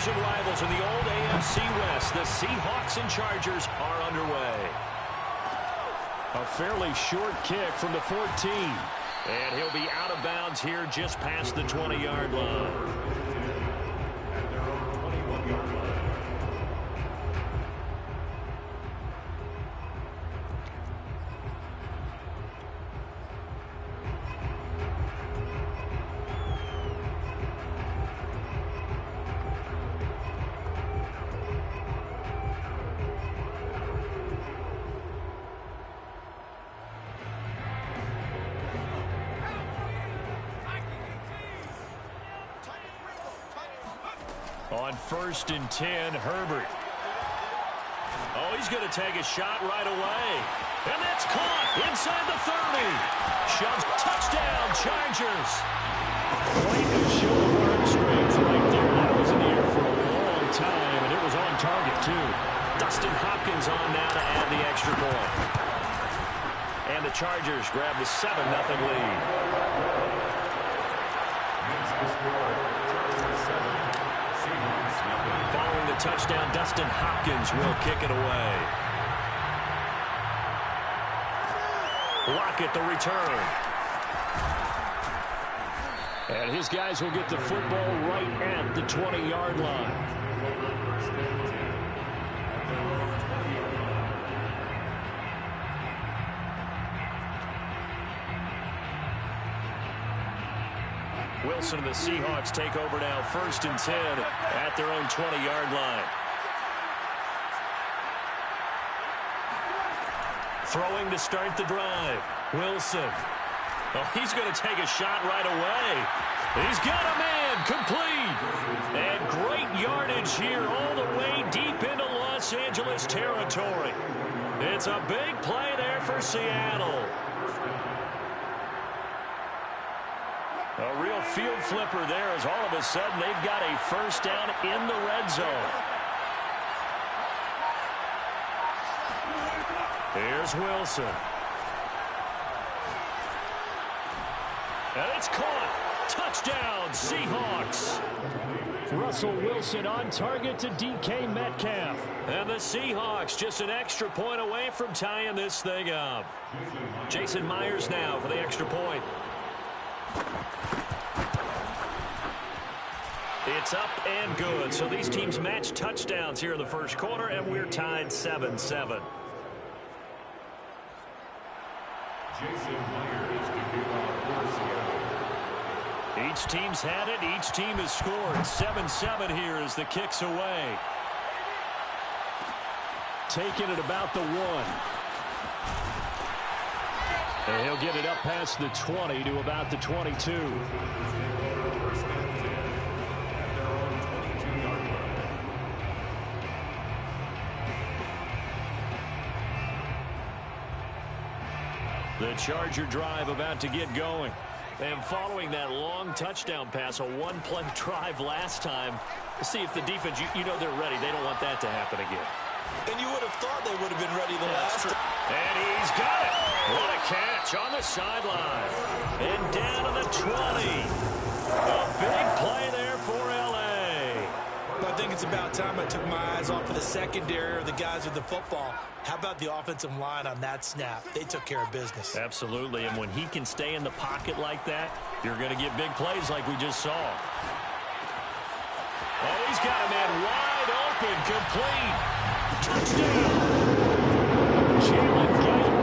division rivals in the old AFC West. The Seahawks and Chargers are underway. A fairly short kick from the 14. And he'll be out of bounds here just past the 20-yard line. On 1st and 10, Herbert. Oh, he's going to take a shot right away. And that's caught inside the 30. Shoves, touchdown, Chargers. Quite a show of arm strength right there. That was in the air for a long time, and it was on target, too. Dustin Hopkins on now to add the extra point. And the Chargers grab the 7-0 lead. Following the touchdown, Dustin Hopkins will kick it away. Lockett the return. And his guys will get the football right at the 20-yard line. Wilson and the Seahawks take over now, 1st and 10 at their own 20-yard line. Throwing to start the drive. Wilson. Oh, he's going to take a shot right away. He's got a man, complete. And great yardage here all the way deep into Los Angeles territory. It's a big play there for Seattle. A real field flipper there as all of a sudden they've got a first down in the red zone. Here's Wilson. And it's caught. Touchdown, Seahawks. Russell Wilson on target to DK Metcalf. And the Seahawks just an extra point away from tying this thing up. Jason Myers now for the extra point. It's up and good. So these teams match touchdowns here in the first quarter, and we're tied 7-7. Each team's had it. Each team has scored. 7-7 here as the kick's away. Taking it about the 1. And he'll get it up past the 20 to about the 22. The Charger drive about to get going. And following that long touchdown pass, a one-play drive last time, see if the defense, you know they're ready. They don't want that to happen again. And you would have thought they would have been ready the last time. And he's got it. What a catch on the sideline. And down to the 20. A big play there for L.A. I think it's about time I took my eyes off of the secondary or the guys with the football. How about the offensive line on that snap? They took care of business. Absolutely, and when he can stay in the pocket like that, you're going to get big plays like we just saw. Oh, he's got a man wide open, complete. Touchdown. Jalen Guyton,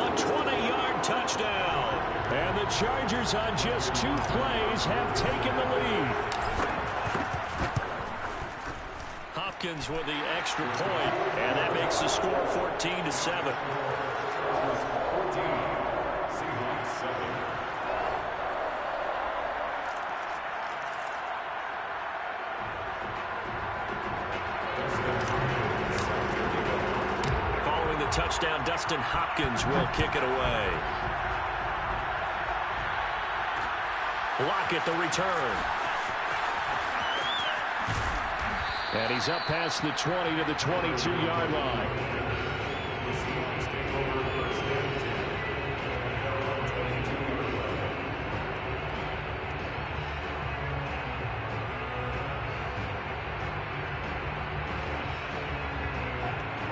a 20-yard touchdown. And the Chargers on just 2 plays have taken the lead. Hopkins with the extra point, and that makes the score 14-7. Following the touchdown, Dustin Hopkins will kick it away. Lockett the return. And he's up past the 20 to the 22-yard line.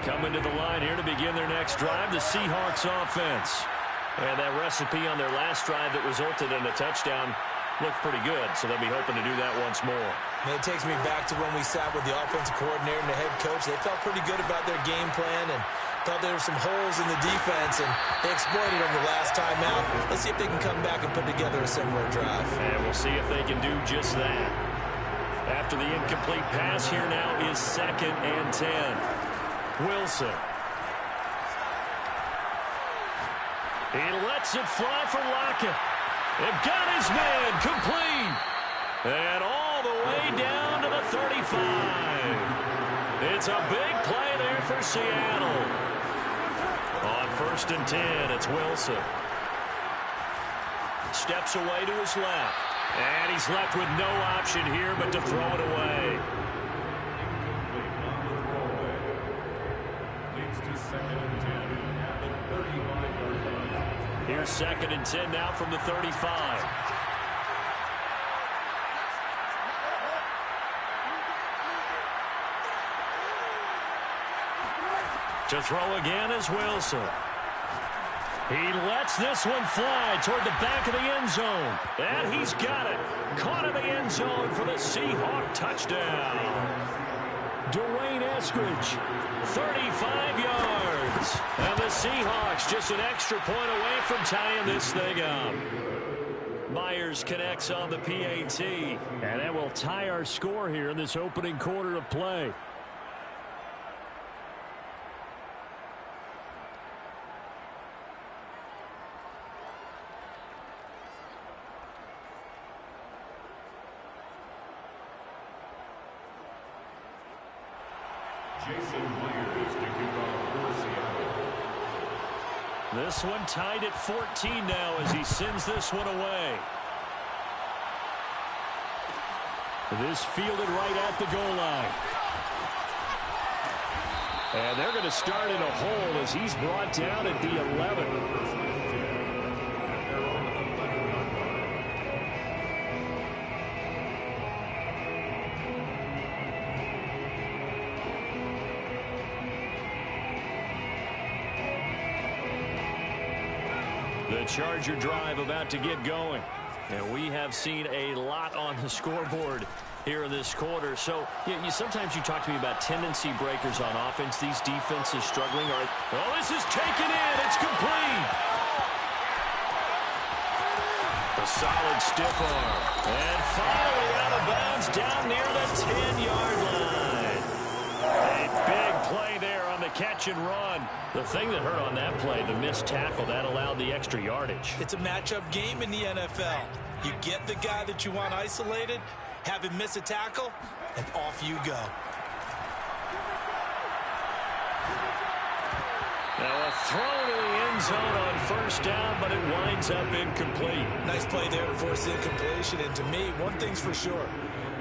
Coming to the line here to begin their next drive, the Seahawks offense. And that recipe on their last drive that resulted in a touchdown looked pretty good, so they'll be hoping to do that once more. And it takes me back to when we sat with the offensive coordinator and the head coach. They felt pretty good about their game plan and thought there were some holes in the defense, and they exploited them the last time out. Let's see if they can come back and put together a similar drive. And we'll see if they can do just that. After the incomplete pass, here now is 2nd and 10. Wilson. He lets it fly for Lockett. They've got his man complete. And all the way down to the 35. It's a big play there for Seattle. On 1st and 10, it's Wilson. Steps away to his left. And he's left with no option here but to throw it away. Here's 2nd and 10 now from the 35. To throw again is Wilson. He lets this one fly toward the back of the end zone. And he's got it. Caught in the end zone for the Seahawk touchdown. Dwayne Eskridge, 35 yards. And the Seahawks just an extra point away from tying this thing up. Myers connects on the PAT. And that will tie our score here in this opening quarter of play. This one tied at 14 now as he sends this one away. This fielded right at the goal line. And they're going to start in a hole as he's brought down at the 11. The Charger drive about to get going. And we have seen a lot on the scoreboard here in this quarter. So sometimes you talk to me about tendency breakers on offense. These defenses struggling. Oh, this is taken in. It's complete. A solid stiff arm. And finally out of bounds down near the 10-yard line. A big play there on the catch and run. The thing that hurt on that play, the missed tackle, that allowed the extra yardage. It's a matchup game in the NFL. You get the guy that you want isolated, have him miss a tackle, and off you go. Now a throw to the end zone on 1st down, but it winds up incomplete. Nice play there to force the incompletion. And to me, one thing's for sure.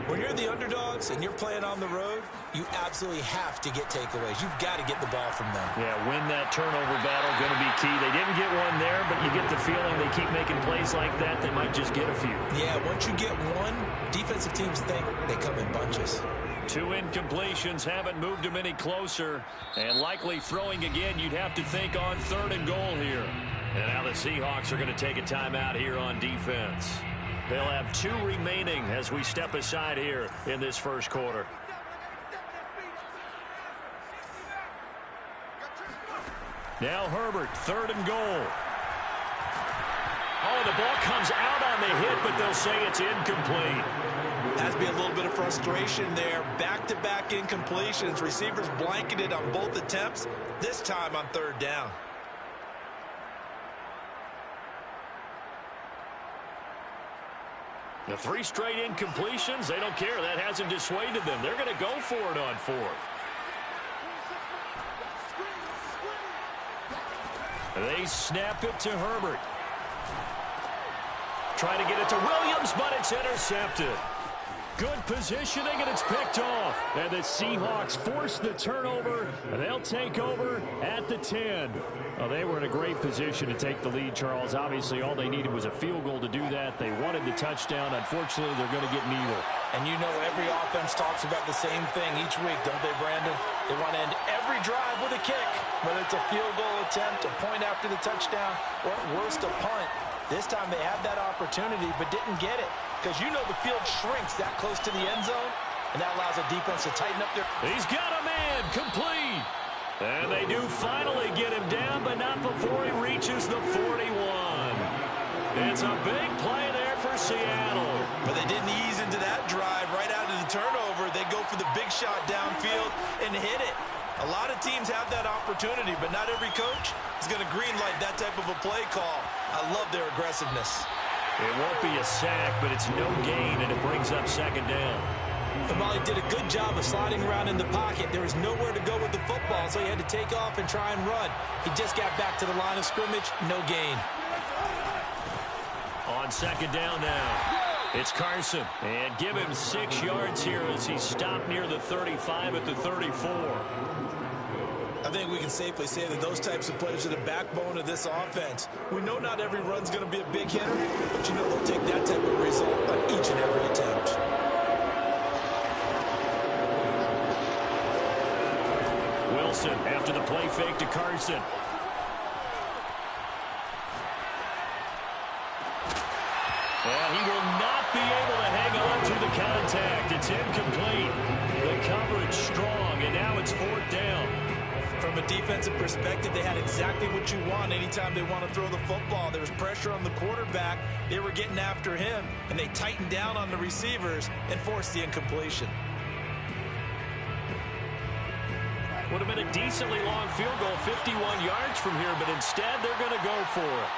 When you're the underdogs and you're playing on the road, you absolutely have to get takeaways. You've got to get the ball from them. Yeah, win that turnover battle, going to be key. They didn't get one there, but you get the feeling they keep making plays like that, they might just get a few. Yeah, once you get one, defensive teams think they come in bunches. 2 incompletions haven't moved them any closer. And likely throwing again, you'd have to think on 3rd and goal here. And now the Seahawks are going to take a timeout here on defense. They'll have 2 remaining as we step aside here in this first quarter. Now Herbert, 3rd and goal. Oh, the ball comes out on the hit, but they'll say it's incomplete. Has to be a little bit of frustration there. Back-to-back incompletions. Receivers blanketed on both attempts, this time on 3rd down. The 3 straight incompletions, they don't care. That hasn't dissuaded them. They're going to go for it on 4th. They snap it to Herbert. Try to get it to Williams, but it's intercepted. Good positioning, and it's picked off. And the Seahawks force the turnover, and they'll take over at the 10. Well, they were in a great position to take the lead, Charles. Obviously, all they needed was a field goal to do that. They wanted the touchdown. Unfortunately, they're going to get neither. And you know every offense talks about the same thing each week, don't they, Brandon? They want to end every drive with a kick, whether it's a field goal attempt, a point after the touchdown, or at worst, a punt. This time they had that opportunity but didn't get it because you know the field shrinks that close to the end zone, and that allows the defense to tighten up their... He's got a man, complete. And they do finally get him down, but not before he reaches the 41. It's a big play there for Seattle. But they didn't ease into that drive right out of the turnover. They go for the big shot downfield and hit it. A lot of teams have that opportunity, but not every coach is going to greenlight that type of a play call. I love their aggressiveness. It won't be a sack, but it's no gain, and it brings up second down. Famali did a good job of sliding around in the pocket. There was nowhere to go with the football, so he had to take off and try and run. He just got back to the line of scrimmage, no gain. On second down now, it's Carson. And give him 6 yards here as he stopped near the 35 at the 34. I think we can safely say that those types of plays are the backbone of this offense. We know not every run's going to be a big hitter, but you know they'll take that type of result on each and every attempt. Wilson after the play fake to Carson. And he will not be able to hang on to the contact. It's incomplete. The coverage strong, and now it's 4th down. From a defensive perspective, they had exactly what you want anytime they want to throw the football. There was pressure on the quarterback. They were getting after him, and they tightened down on the receivers and forced the incompletion. Would have been a decently long field goal, 51 yards from here, but instead they're going to go for it.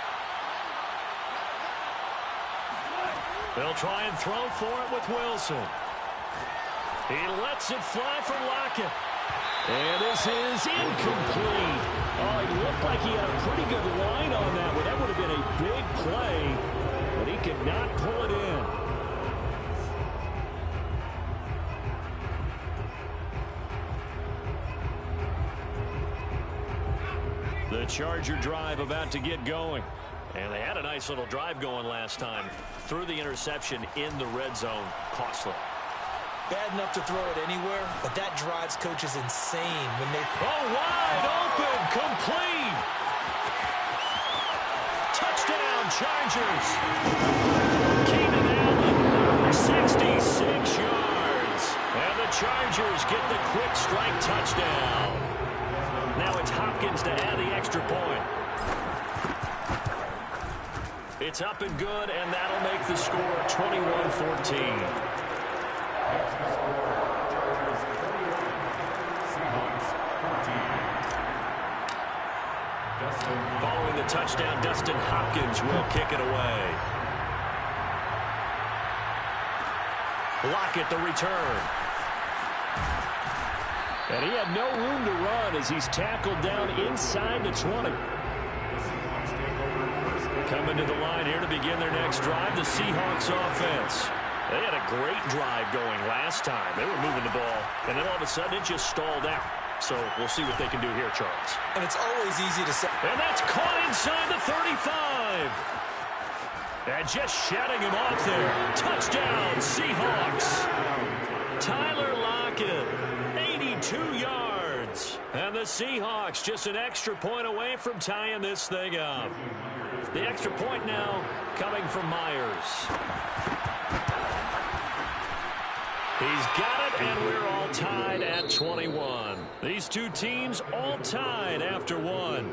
They'll try and throw for it with Wilson. He lets it fly for Lockett. And this is incomplete. Oh, it looked like he had a pretty good line on that one. That would have been a big play, but he could not pull it in. The Charger drive about to get going. And they had a nice little drive going last time. Threw the interception in the red zone. Costly. Bad enough to throw it anywhere, but that drives coaches insane when they... Oh, wide open, complete. Touchdown, Chargers. Keenan Allen, 66 yards. And the Chargers get the quick strike touchdown. Now it's Hopkins to add the extra point. It's up and good, and that'll make the score 21-14. Following the touchdown, Dustin Hopkins will kick it away. Lockett the return. And he had no room to run as he's tackled down inside the 20. Coming to the line here to begin their next drive, the Seahawks offense. They had a great drive going last time. They were moving the ball, and then all of a sudden it just stalled out. So we'll see what they can do here, Charles. And it's always easy to say. And that's caught inside the 35. And just shutting him off there. Touchdown, Seahawks. Tyler Lockett, 82 yards. And the Seahawks just an extra point away from tying this thing up. The extra point now coming from Myers. He's got it, and we're all tied at 21. These two teams all tied after one.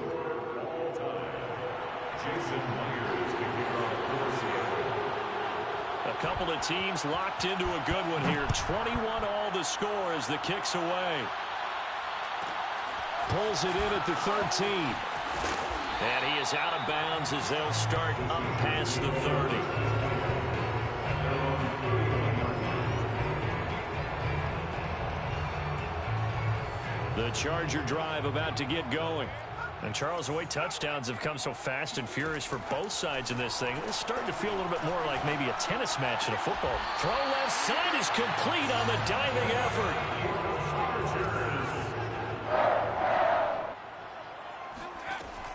A couple of teams locked into a good one here. 21 all the score as the kick's away. Pulls it in at the 13. And he is out of bounds as they'll start up past the 30. The Charger drive about to get going. And Charles, the way touchdowns have come so fast and furious for both sides in this thing, it's starting to feel a little bit more like maybe a tennis match in a football. Throw left side is complete on the diving effort.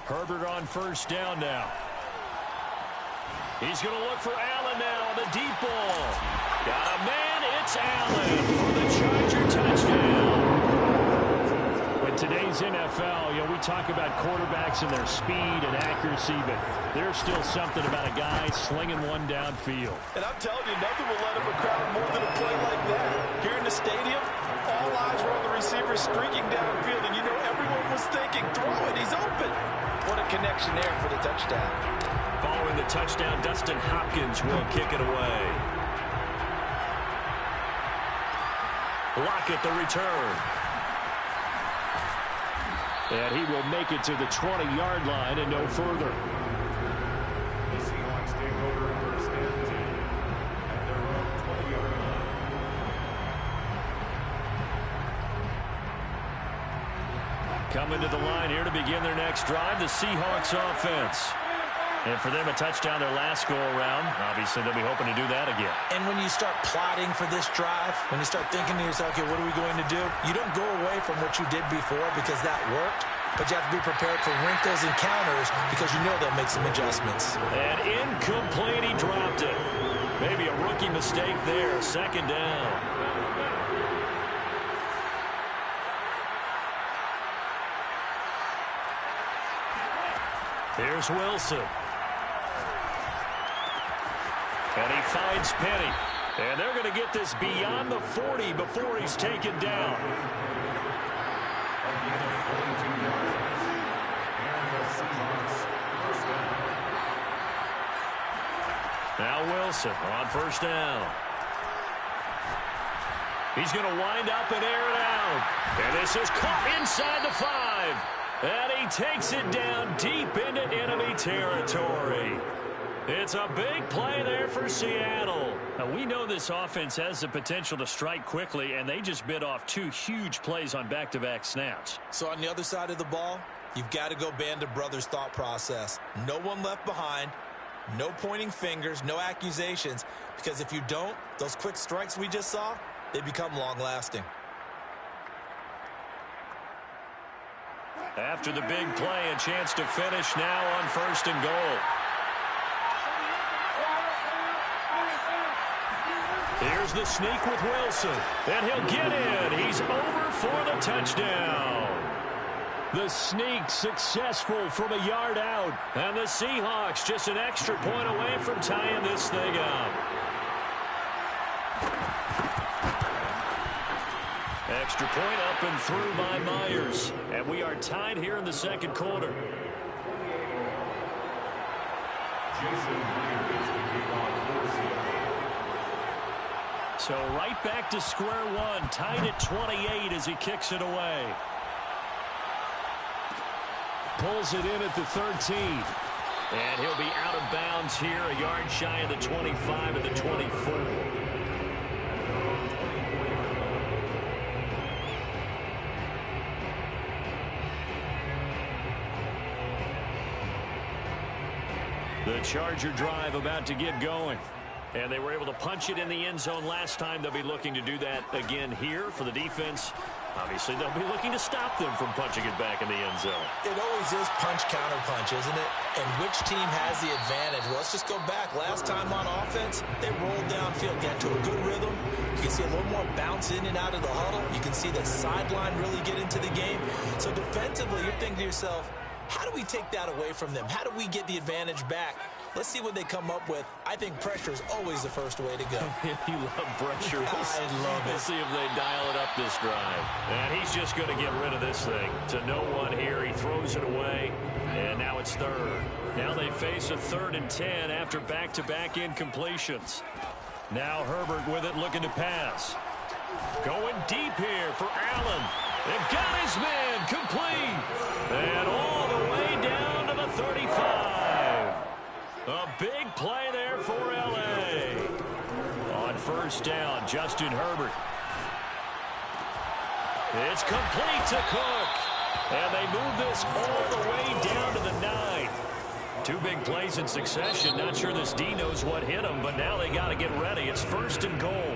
Herbert on first down now. He's going to look for Allen now on the deep ball. Got a man, it's Allen for the Charger touchdown. today's NFL, we talk about quarterbacks and their speed and accuracy, but there's still something about a guy slinging one downfield. And I'm telling you, nothing will let up a crowd more than a play like that. Here in the stadium, all eyes were on the receiver streaking downfield, and everyone was thinking, throw it, he's open. What a connection there for the touchdown. Following the touchdown, Dustin Hopkins will kick it away. Lockett the return. And he will make it to the 20-yard line and no further. The Seahawks take over first and 10 at their own 20-yard line. Coming to the line here to begin their next drive, the Seahawks offense. And for them, a touchdown their last go-around. Obviously, they'll be hoping to do that again. And when you start plotting for this drive, when you start thinking to yourself, okay, what are we going to do? You don't go away from what you did before because that worked, but you have to be prepared for wrinkles and counters because you know they'll make some adjustments. And incomplete, he dropped it. Maybe a rookie mistake there, second down. Here's Wilson. And he finds Penny. And they're going to get this beyond the 40 before he's taken down. Now Wilson on first down. He's going to wind up and air it out. And this is caught inside the 5. And he takes it down deep into enemy territory. It's a big play there for Seattle. Now, we know this offense has the potential to strike quickly, and they just bit off 2 huge plays on back-to-back snaps. So on the other side of the ball, you've got to go Band of Brothers thought process. No one left behind, no pointing fingers, no accusations, because if you don't, those quick strikes we just saw, they become long-lasting. After the big play, a chance to finish now on first and goal. Here's the sneak with Wilson. And he'll get in. He's over for the touchdown. The sneak successful from a yard out. And the Seahawks just an extra point away from tying this thing up. Extra point up and through by Myers. And we are tied here in the second quarter. So right back to square one, tied at 28 as he kicks it away. Pulls it in at the 13. And he'll be out of bounds here, a yard shy of the 25 and the 24. The Charger drive about to get going. And they were able to punch it in the end zone last time. They'll be looking to do that again here for the defense. Obviously, they'll be looking to stop them from punching it back in the end zone. It always is punch-counter-punch, isn't it? And which team has the advantage? Well, let's just go back. Last time on offense, they rolled downfield, got to a good rhythm. You can see a little more bounce in and out of the huddle. You can see the sideline really get into the game. So defensively, you're thinking to yourself, how do we take that away from them? How do we get the advantage back? Let's see what they come up with. I think pressure is always the first way to go. You love pressure. I love it. We'll see if they dial it up this drive. And he's just going to get rid of this thing. To no one here. He throws it away. And now it's third. Now they face a 3rd and 10 after back-to-back incompletions. Now Herbert with it looking to pass. Going deep here for Allen. They've got his man complete. And all the way down to the 35. A big play there for L.A. On first down, Justin Herbert. It's complete to Cook. And they move this all the way down to the 9. 2 big plays in succession. Not sure this D knows what hit him, but now they got to get ready. It's 1st and goal.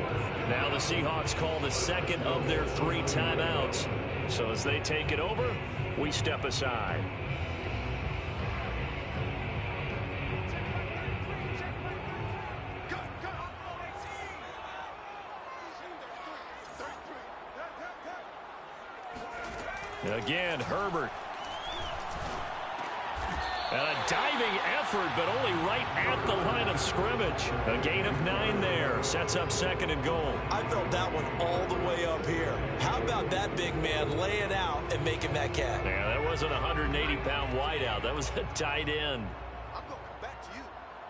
Now the Seahawks call the second of their 3 timeouts. So as they take it over, we step aside. Again, Herbert. And a diving effort, but only right at the line of scrimmage. A gain of 9 there. Sets up 2nd and goal. I felt that one all the way up here. How about that big man laying out and making that catch? Yeah, that wasn't a 180-pound wideout. That was a tight end. I'm going back to you.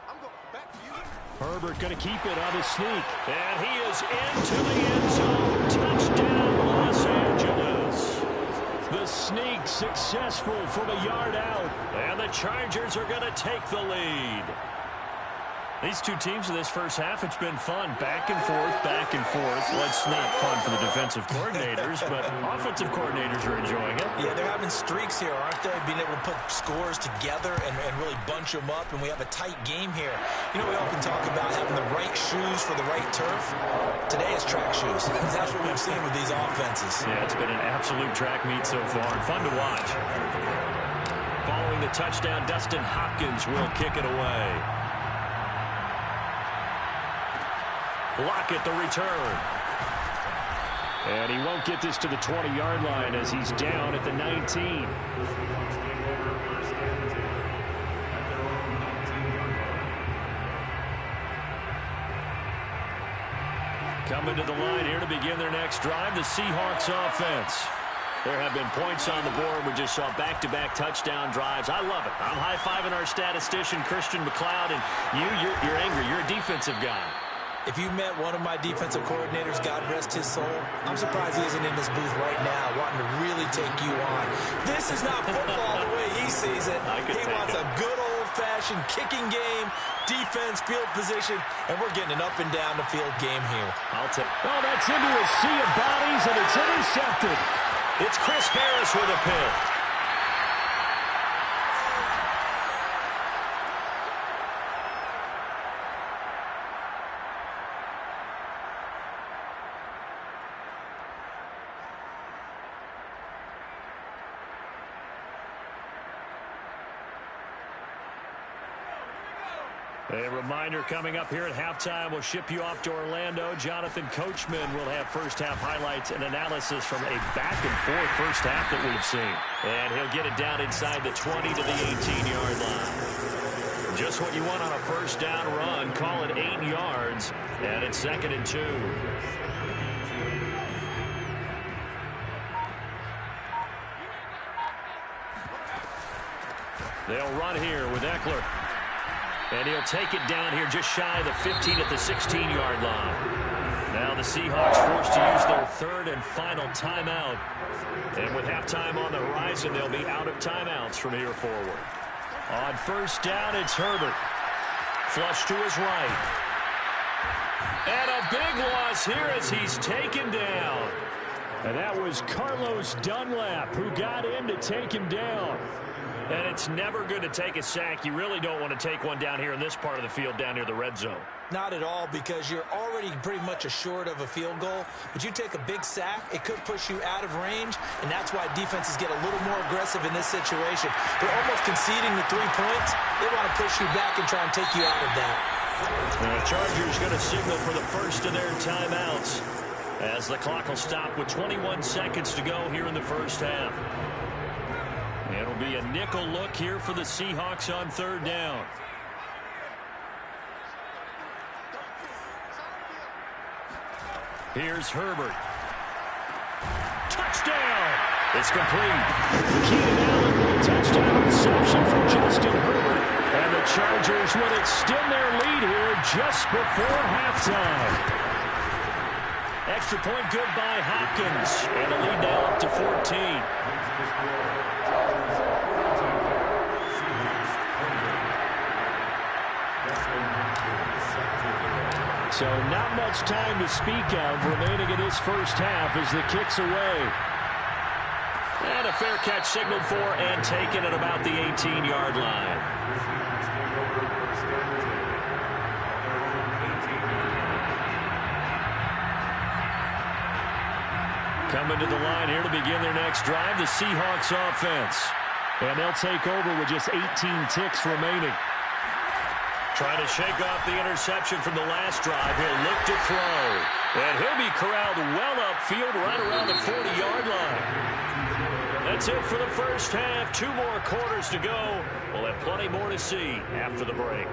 I'm going back to you. Herbert going to keep it on his sneak. And he is into the end zone. Touchdown, Los Angeles. The sneak successful from a yard out. And the Chargers are going to take the lead. These two teams in this first half, it's been fun. Back and forth, back and forth. Well, it's not fun for the defensive coordinators, but offensive coordinators are enjoying it. Yeah, they're having streaks here, aren't they? Being able to put scores together and really bunch them up, and we have a tight game here. You know, we often talk about having the right shoes for the right turf. Today it's track shoes. That's what we've seen with these offenses. Yeah, it's been an absolute track meet so far. Fun to watch. Following the touchdown, Dustin Hopkins will kick it away. Lockett the return. And he won't get this to the 20-yard line as he's down at the 19. Coming to the line here to begin their next drive, the Seahawks offense. There have been points on the board. We just saw back-to-back touchdown drives. I love it. I'm high-fiving our statistician, Christian McLeod, and you're angry. You're a defensive guy. If you met one of my defensive coordinators, God rest his soul, I'm surprised he isn't in this booth right now wanting to really take you on. This is not football the way he sees it. He wants a good old-fashioned kicking game, defense, field position, and we're getting an up-and-down-the-field game here. Oh, that's into a sea of bodies, and it's intercepted. It's Chris Harris with a pick. A reminder coming up here at halftime. We'll ship you off to Orlando. Jonathan Coachman will have first-half highlights and analysis from a back-and-forth first half that we've seen. And he'll get it down inside the 20 to the 18-yard line. Just what you want on a first-down run. Call it 8 yards, and it's 2nd and 2. They'll run here with Eckler. And he'll take it down here just shy of the 15 at the 16-yard line. Now the Seahawks forced to use their 3rd and final timeout. And with halftime on the horizon, they'll be out of timeouts from here forward. On first down, it's Herbert. Flush to his right. And a big loss here as he's taken down. And that was Carlos Dunlap who got in to take him down. And it's never good to take a sack. You really don't want to take one down here in this part of the field down near the red zone. Not at all, because you're already pretty much assured of a field goal. But you take a big sack, it could push you out of range, and that's why defenses get a little more aggressive in this situation. They're almost conceding the 3 points. They want to push you back and try and take you out of that. And the Chargers going to signal for the first of their timeouts as the clock will stop with 21 seconds to go here in the first half. It'll be a nickel look here for the Seahawks on 3rd down. Here's Herbert. Touchdown! It's complete. Keenan Allen with a touchdown reception from Justin Herbert. And the Chargers will extend their lead here just before halftime. Extra point good by Hopkins. And the lead now up to 14. So not much time to speak of remaining in this first half as the kick's away. And a fair catch signaled for and taken at about the 18-yard line. Coming to the line here to begin their next drive, the Seahawks offense. And they'll take over with just 18 ticks remaining. Trying to shake off the interception from the last drive. He'll look to throw. And he'll be corralled well upfield right around the 40-yard line. That's it for the first half. 2 more quarters to go. We'll have plenty more to see after the break.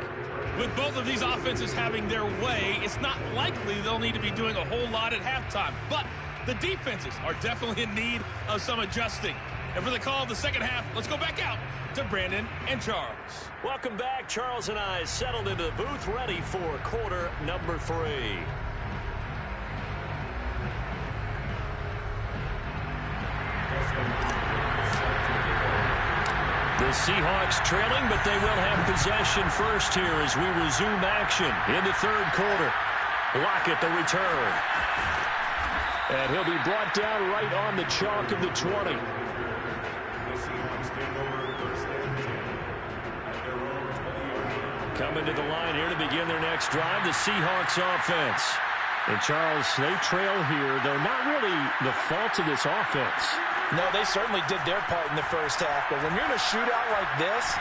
With both of these offenses having their way, it's not likely they'll need to be doing a whole lot at halftime. But the defenses are definitely in need of some adjusting. And for the call of the second half, let's go back out to Brandon and Charles. Welcome back. Charles and I settled into the booth, ready for quarter number 3. The Seahawks trailing, but they will have possession first here as we resume action in the third quarter. Lockett the return. And he'll be brought down right on the chalk of the 20. Coming to the line here to begin their next drive, the Seahawks offense. And Charles, they trail here, though not really the fault of this offense. No, they certainly did their part in the first half. But when you're in a shootout like this,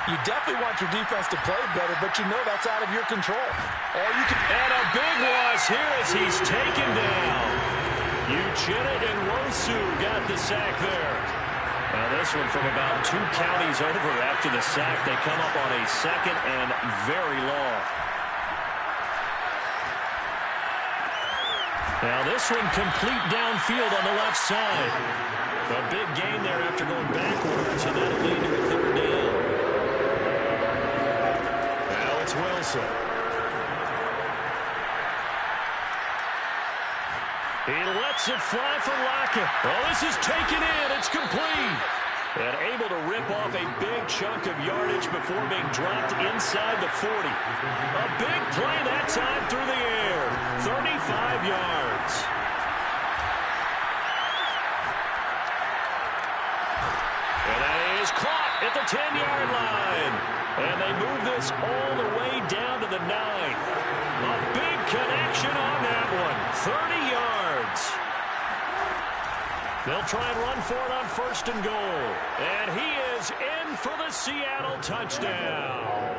you definitely want your defense to play better, but you know that's out of your control. And a big loss here as he's taken down. Uchenna and Nwosu got the sack there. Now this one from about 2 counties over after the sack. They come up on a second and very long. Now this one complete downfield on the left side. A big gain there after going backwards, and that'll lead to a third down. Now it's Wilson. He lets it fly for Lockett. Oh, this is taken in. It's complete. And able to rip off a big chunk of yardage before being dropped inside the 40. A big play that time through the air. 35 yards. And that is caught at the 10-yard line. And they move this all the way down to the 9. A big connection on that one. 30 yards. They'll try and run for it on first and goal. And he is in for the Seattle touchdown.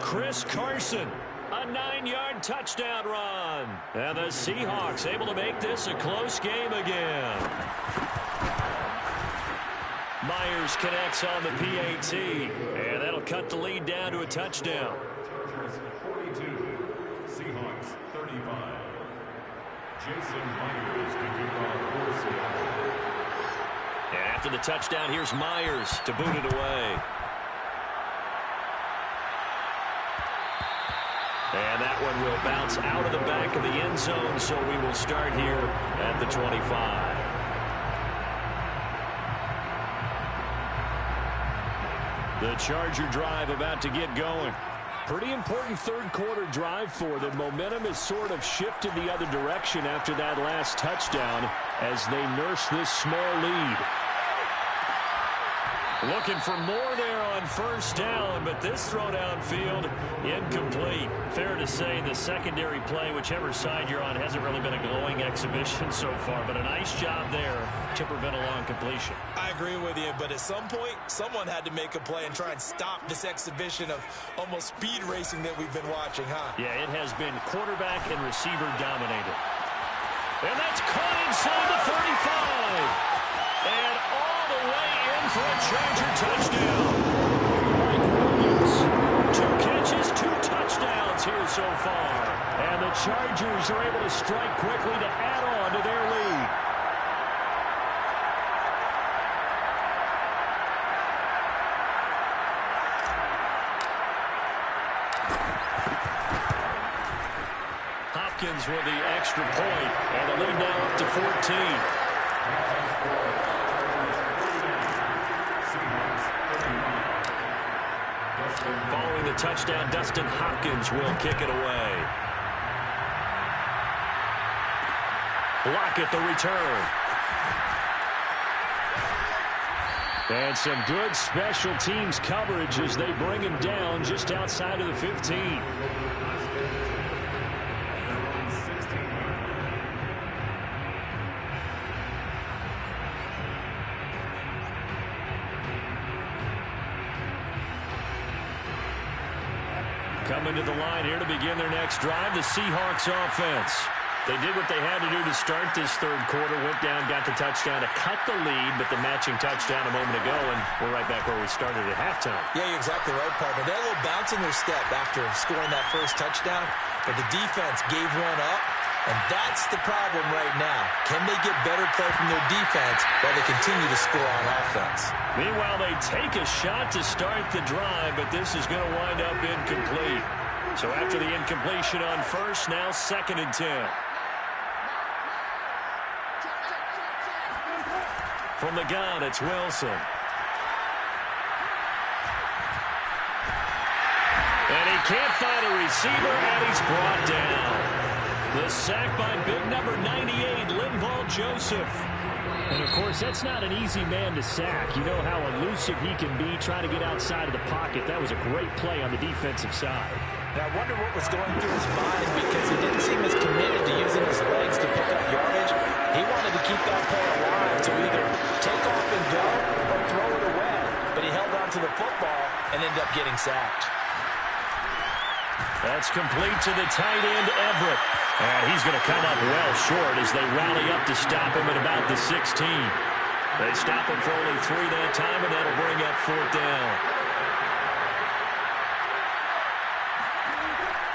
Chris Carson, a 9-yard touchdown run. And the Seahawks able to make this a close game again. Myers connects on the PAT. And that'll cut the lead down to a touchdown. 42, Seahawks 35. Jason Myers to kick off for Seattle. And after the touchdown, here's Myers to boot it away. And that one will bounce out of the back of the end zone, so we will start here at the 25. The Charger drive about to get going. Pretty important third quarter drive for them. Momentum has sort of shifted the other direction after that last touchdown as they nurse this small lead. Looking for more there on first down, but this throw downfield incomplete. Fair to say the secondary play, whichever side you're on, hasn't really been a glowing exhibition so far, but a nice job there to prevent a long completion. I agree with you, but at some point, someone had to make a play and try and stop this exhibition of almost speed racing that we've been watching, huh? Yeah, it has been quarterback and receiver dominated. And that's caught inside the 35. And all the way in for a Charger touchdown. Mike Williams, 2 catches, 2 touchdowns here so far. And the Chargers are able to strike quickly to add on to their lead. Hopkins with the extra point, and the lead now up to 14. Following the touchdown, Dustin Hopkins will kick it away. Lockett the return. And some good special teams coverage as they bring him down just outside of the 15. Coming to the line here to begin their next drive, the Seahawks offense. They did what they had to do to start this third quarter. Went down, got the touchdown to cut the lead, but the matching touchdown a moment ago, and we're right back where we started at halftime. Yeah, you're exactly right, partner. They had a little bounce in their step after scoring that first touchdown, but the defense gave one up, and that's the problem right now. Can they get better play from their defense while they continue to score on offense? Meanwhile, they take a shot to start the drive, but this is going to wind up incomplete. So after the incompletion on first, now 2nd and 10. From the gun, it's Wilson. And he can't find a receiver, and he's brought down. The sack by big number 98, Linval Joseph. And, of course, that's not an easy man to sack. You know how elusive he can be trying to get outside of the pocket. That was a great play on the defensive side. Now, I wonder what was going through his mind because he didn't seem as committed to using his legs to pick up yardage. He wanted to keep that play alive to either take off and go or throw it away. But he held on to the football and ended up getting sacked. That's complete to the tight end, Everett. And he's going to come up well short as they rally up to stop him at about the 16. They stop him for only 3 that time, and that'll bring up 4th down.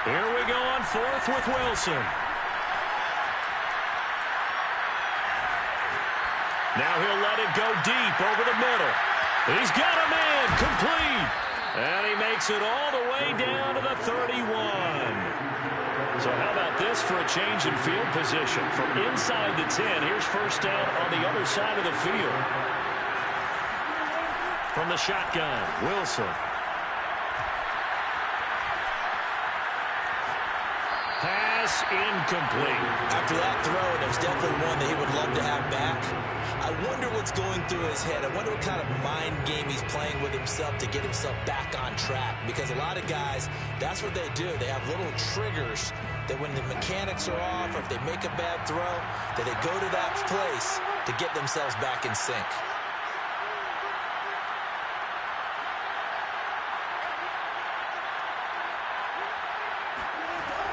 Here we go on 4th with Wilson. Now he'll let it go deep over the middle. He's got a man, complete. And he makes it all the way down to the 31. So how about this for a change in field position? From inside the 10, here's 1st down on the other side of the field. From the shotgun, Wilson. Pass incomplete. After that throw, there's definitely one that he would love to have back. I wonder what's going through his head. I wonder what kind of mind game he's playing with himself to get himself back on track. Because a lot of guys, that's what they do. They have little triggers that when the mechanics are off or if they make a bad throw, that they go to that place to get themselves back in sync.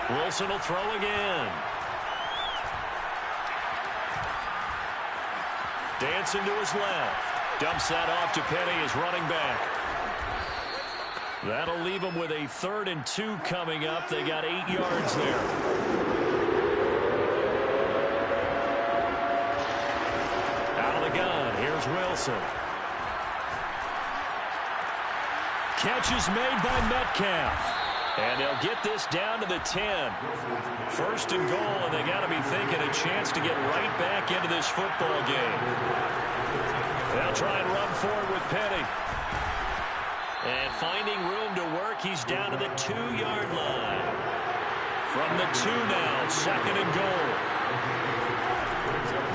Wilson will throw again. Dancing to his left. Dumps that off to Penny as running back. That'll leave him with a 3rd and 2 coming up. They got 8 yards there. Out of the gun, here's Wilson. Catch is made by Metcalf. And they'll get this down to the 10. 1st and goal, and they got to be thinking a chance to get right back into this football game. They'll try and run forward with Penny. And finding room to work, he's down to the 2-yard line. From the 2 now, 2nd and goal.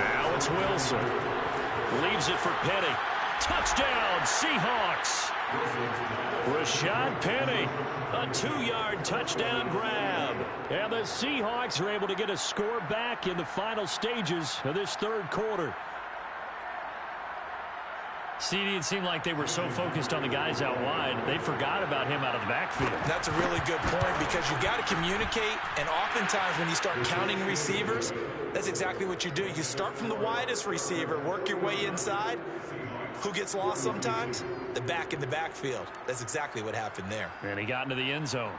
Now it's Wilson. Leaves it for Penny. Touchdown, Seahawks. Rashad Penny, a 2-yard touchdown grab. And the Seahawks are able to get a score back in the final stages of this 3rd quarter. CD, it seemed like they were so focused on the guys out wide, they forgot about him out of the backfield. That's a really good point because you've got to communicate, and oftentimes when you start counting receivers, that's exactly what you do. You start from the widest receiver, work your way inside. Who gets lost sometimes? The back in the backfield. That's exactly what happened there. And he got into the end zone.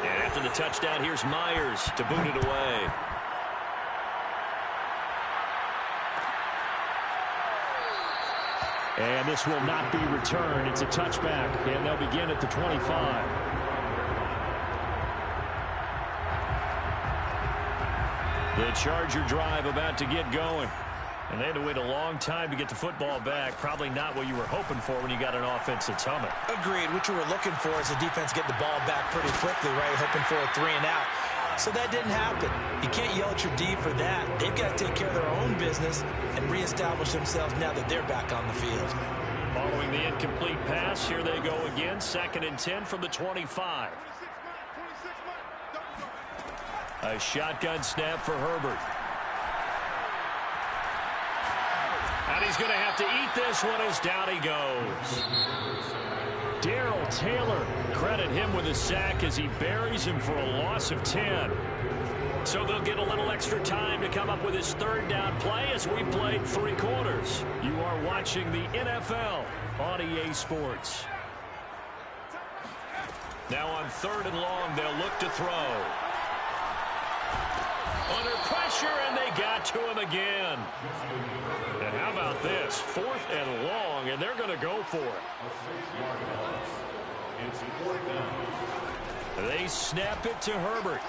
And after the touchdown, here's Myers to boot it away. And this will not be returned. It's a touchback, and they'll begin at the 25. The Charger drive about to get going. And they had to wait a long time to get the football back. Probably not what you were hoping for when you got an offense that's humming. Agreed. What you were looking for is the defense get the ball back pretty quickly, right? Hoping for a 3 and out. So that didn't happen. You can't yell at your D for that. They've got to take care of their own business and reestablish themselves now that they're back on the field. Following the incomplete pass, here they go again. 2nd and 10 from the 25. A shotgun snap for Herbert. And he's going to have to eat this one as down he goes. Darrell Taylor. Credit him with a sack as he buries him for a loss of 10. So they'll get a little extra time to come up with his third down play as we played 3 quarters. You are watching the NFL on EA Sports. Now on 3rd and long, they'll look to throw. Under pressure, and they got to him again. And how about this? 4th and long, and they're going to go for it. They snap it to Herbert.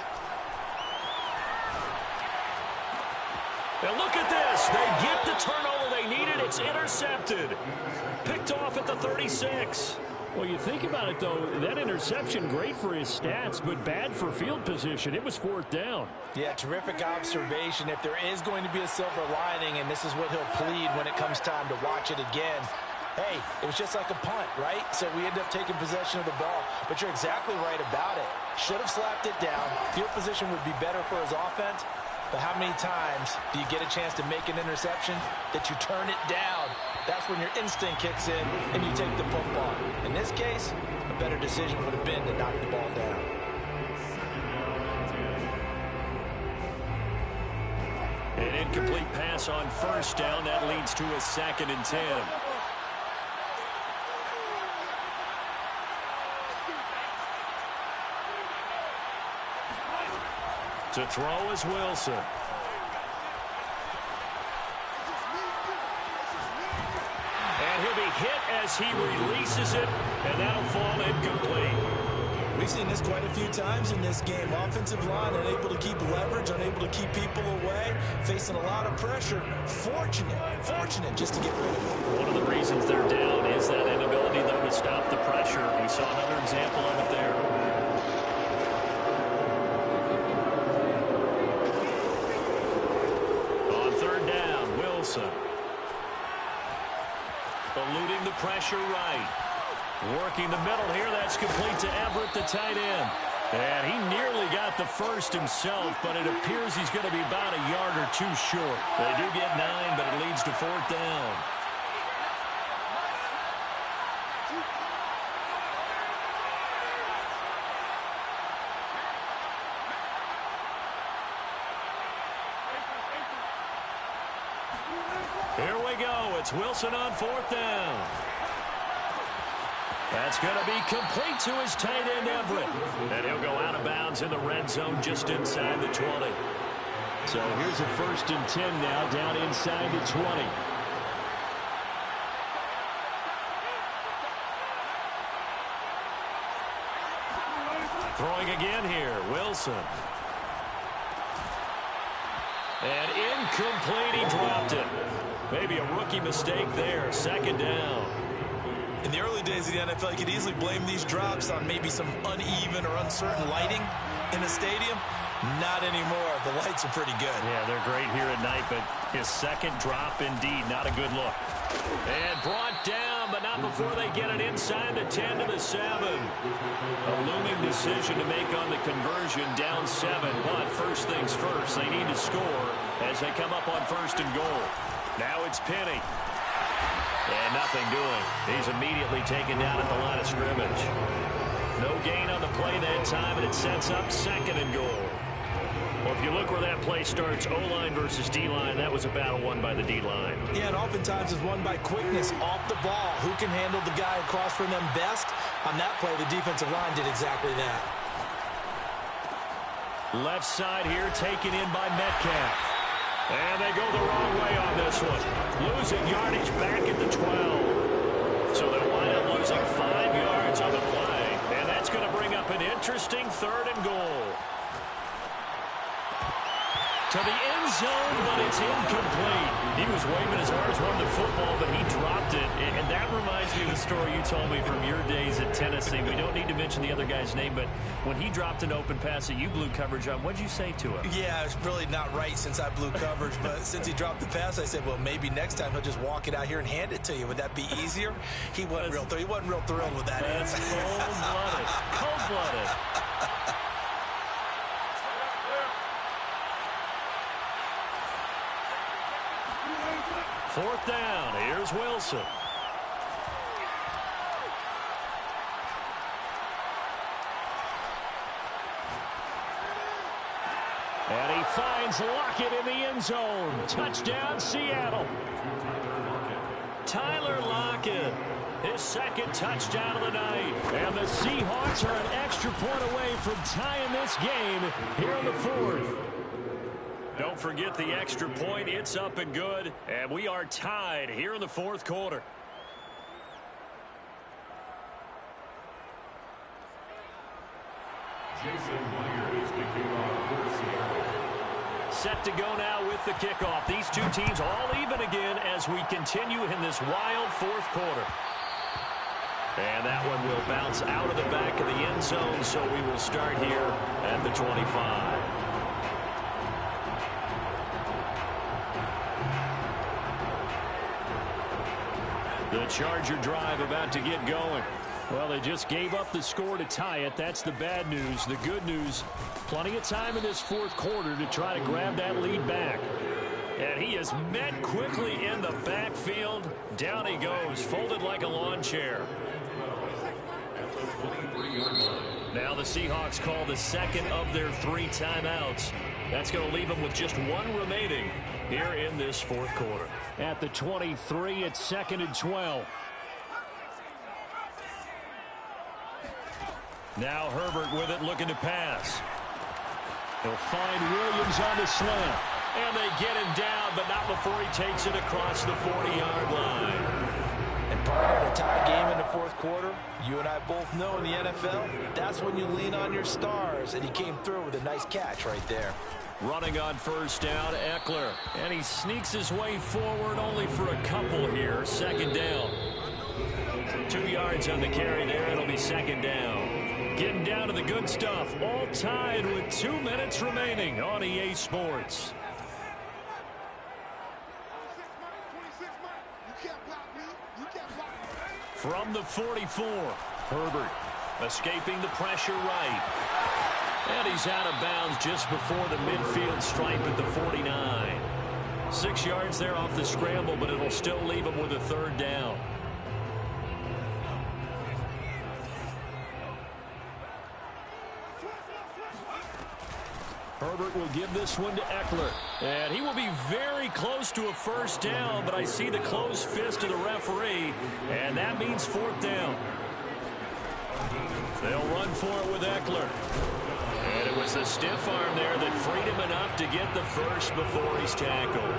And look at this. They get the turnover they needed. It's intercepted. Picked off at the 36. Well, you think about it, though, that interception, great for his stats, but bad for field position. It was 4th down. Yeah, terrific observation. If there is going to be a silver lining, and this is what he'll plead when it comes time to watch it again, hey, it was just like a punt, right? So we end up taking possession of the ball. But you're exactly right about it. Should have slapped it down. Field position would be better for his offense. But how many times do you get a chance to make an interception that you turn it down? That's when your instinct kicks in and you take the football. In this case, a better decision would have been to knock the ball down. An incomplete pass on 1st down. That leads to a 2nd and 10. To throw is Wilson. And he'll be hit as he releases it, and that'll fall incomplete. We've seen this quite a few times in this game. Offensive line unable to keep leverage, unable to keep people away, facing a lot of pressure. Fortunate just to get rid of it. One of the reasons they're down is that inability, though, to stop the pressure. We saw another example of it there. On 3rd down, Wilson. Eluding the pressure right. Working the middle here. That's complete to Everett, the tight end. And he nearly got the first himself, but it appears he's going to be about a yard or 2 short. They do get 9, but it leads to 4th down. Here we go. It's Wilson on 4th down. That's going to be complete to his tight end, Everett. And he'll go out of bounds in the red zone just inside the 20. So here's a 1st and 10 now down inside the 20. Throwing again here, Wilson. And incomplete, he dropped it. Maybe a rookie mistake there, 2nd down. In the early days of the NFL, you could easily blame these drops on maybe some uneven or uncertain lighting in a stadium. Not anymore. The lights are pretty good. Yeah, they're great here at night, but his 2nd drop, indeed, not a good look. And brought down, but not before they get it inside the 10 to the 7. A looming decision to make on the conversion, down 7. But first things first, they need to score as they come up on 1st and goal. Now it's Penny. And nothing doing. He's immediately taken down at the line of scrimmage. No gain on the play that time, and it sets up 2nd and goal. Well, if you look where that play starts, O-line versus D-line, that was a battle won by the D-line. Yeah, and oftentimes it's won by quickness off the ball. Who can handle the guy across from them best? On that play, the defensive line did exactly that. Left side here taken in by Metcalf. And they go the wrong way on this one. Losing yardage back at the 12. So they'll wind up losing 5 yards on the play. And that's going to bring up an interesting 3rd and goal. To the end zone, but it's incomplete. He was waving his arms around the football, but he dropped it. And that reminds me of the story you told me from your days at Tennessee. We don't need to mention the other guy's name, but when he dropped an open pass that you blew coverage on, what'd you say to him? Yeah, it's really not right since I blew coverage, but since he dropped the pass, I said, well, maybe next time he'll just walk it out here and hand it to you. Would that be easier? He wasn't real thrilled with that. That's cold-blooded. Cold-blooded. Fourth down. Here's Wilson. finds Lockett in the end zone. Touchdown, Seattle. Tyler Lockett, his second touchdown of the night. And the Seahawks are an extra point away from tying this game here in the fourth. Don't forget the extra point. It's up and good. And we are tied here in the fourth quarter. Jason Myers is kicking off for Seattle. Set to go now with the kickoff. These two teams all even again as we continue in this wild fourth quarter. And that one will bounce out of the back of the end zone, so we will start here at the 25. The Charger drive about to get going. Well, they just gave up the score to tie it. That's the bad news. The good news, plenty of time in this fourth quarter to try to grab that lead back. And he is met quickly in the backfield. Down he goes, folded like a lawn chair. Now the Seahawks call the second of their 3 timeouts. That's going to leave them with just 1 remaining here in this fourth quarter. At the 23, it's 2nd and 12. Now Herbert with it, looking to pass. He'll find Williams on the slant. And they get him down, but not before he takes it across the 40-yard line. And partner, in a tie game in the fourth quarter, you and I both know in the NFL, that's when you lean on your stars. And he came through with a nice catch right there. Running on first down, Eckler. And he sneaks his way forward only for a couple here. 2nd down. 2 yards on the carry there. It'll be 2nd down. Getting down to the good stuff. All tied with 2 minutes remaining on EA Sports. From the 44, Herbert escaping the pressure right. And he's out of bounds just before the midfield stripe at the 49. 6 yards there off the scramble, but it'll still leave him with a 3rd down. Herbert will give this one to Eckler. And he will be very close to a 1st down, but I see the closed fist of the referee, and that means 4th down. They'll run for it with Eckler. And it was the stiff arm there that freed him enough to get the first before he's tackled.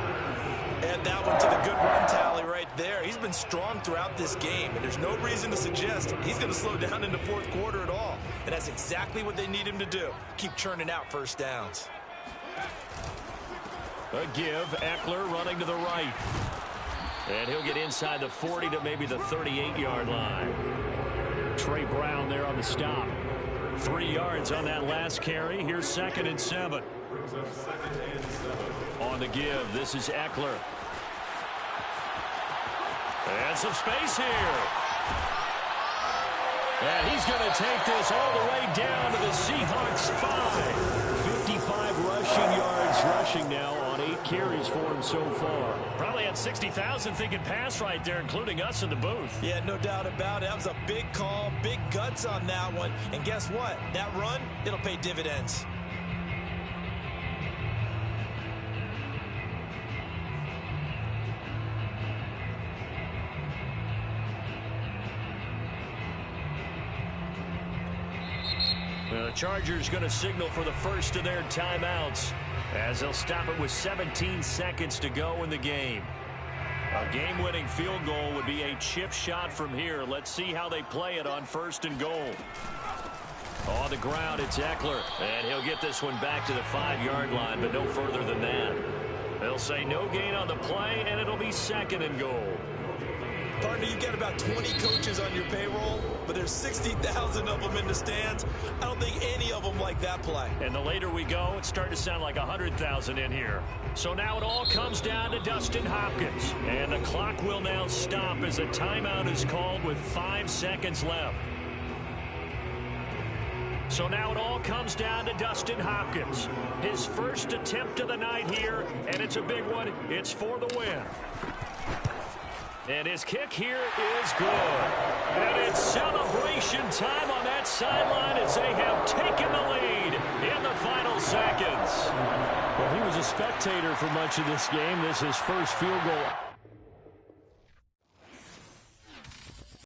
And that one to the good run tally right there. He's been strong throughout this game, and there's no reason to suggest he's going to slow down in the fourth quarter at all. And that's exactly what they need him to do. Keep churning out 1st downs. A give, Eckler running to the right. And he'll get inside the 40 to maybe the 38-yard line. Trey Brown there on the stop. 3 yards on that last carry. Here's 2nd and 7. On the give, this is Eckler. And some space here. And he's going to take this all the way down to the Seahawks 5. 55 rushing yards rushing now on 8 carries for him so far. Probably had 60,000 thinking pass right there, including us in the booth. Yeah, no doubt about it. That was a big call, big guts on that one. And guess what? That run, it'll pay dividends. The Chargers going to signal for the first of their timeouts as they'll stop it with 17 seconds to go in the game. A game-winning field goal would be a chip shot from here. Let's see how they play it on 1st and goal. On the ground, it's Eckler, and he'll get this one back to the 5-yard line, but no further than that. They'll say no gain on the play, and it'll be 2nd and goal. Partner, you got about 20 coaches on your payroll, but there's 60,000 of them in the stands. I don't think any of them like that play. And the later we go, it's starting to sound like 100,000 in here. So now it all comes down to Dustin Hopkins. And the clock will now stop as a timeout is called with 5 seconds left. So now it all comes down to Dustin Hopkins. His first attempt of the night here, and it's a big one. It's for the win. And his kick here is good. And it's celebration time on that sideline as they have taken the lead in the final seconds. Well, he was a spectator for much of this game. This is his first field goal.